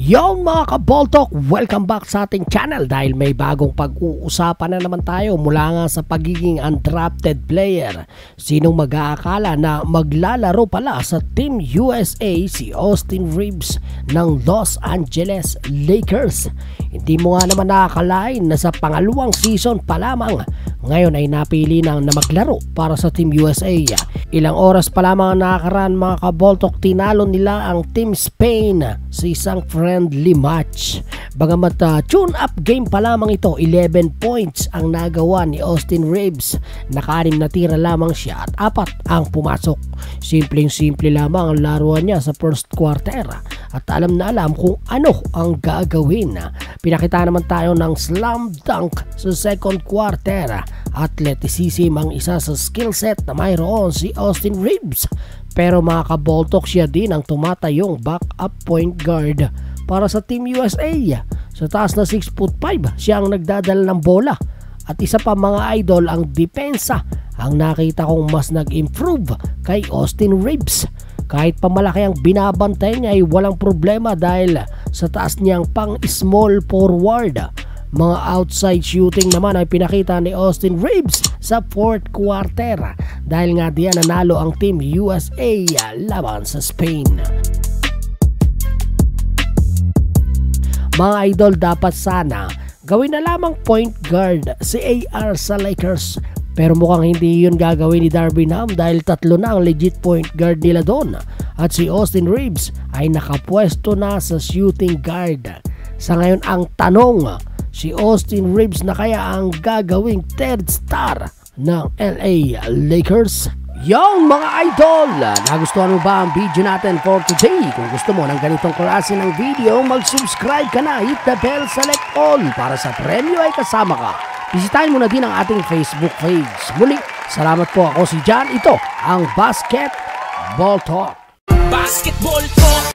Yo mga kaboltok, welcome back sa ating channel dahil may bagong pag-uusapan na naman tayo mula nga sa pagiging undrafted player. Sinong mag-aakala na maglalaro pala sa Team USA si Austin Reaves ng Los Angeles Lakers? Hindi mo nga naman nakakalain na sa pangalawang season pa lamang ngayon ay napili na maglaro para sa Team USA. Ilang oras pa lamang ang nakakaraan mga kaboltok, tinalo nila ang Team Spain sa isang friendly match. Bagamat tune-up game pa lamang ito, 11 points ang nagawa ni Austin Reaves. Naka-6 na tira lamang siya at 4 ang pumasok. Simpleng-simple lamang ang laruan niya sa first quarter at alam na alam kung ano ang gagawin. Pinakita naman tayo ng slam dunk sa second quarter. Athleticism ang isa sa skill set na mayroon si Austin Reaves. Pero mga kaboltok, siya din ang tumatayong backup point guard para sa Team USA. Sa taas na 6'5", siya ang nagdadala ng bola. At isa pa mga idol, ang depensa ang nakita kong mas nag-improve kay Austin Reaves. Kahit pa malaki ang binabantay niya ay walang problema dahil sa taas niyang pang small forward. Mga outside shooting naman ay pinakita ni Austin Reaves sa fourth quarter dahil nga diyan nanalo ang Team USA laban sa Spain. Mga idol, dapat sana gawin na lamang point guard si AR sa Lakers, pero mukhang hindi yun gagawin ni Darvin Ham dahil 3 na ang legit point guard nila doon at si Austin Reaves ay nakapwesto na sa shooting guard. Sa ngayon ang tanong, si Austin Reaves na kaya ang gagawing third star ng LA Lakers? Yung mga idol, nagustuhan mo ba ang video natin for today? Kung gusto mo ng ganitong klase ng video, mag-subscribe ka na, hit the bell, select all para sa premyo ay kasama ka. Bisitahin mo na din ang ating Facebook page. Muli, salamat po, ako si John. Ito ang Basketball Talk. Basketball Talk.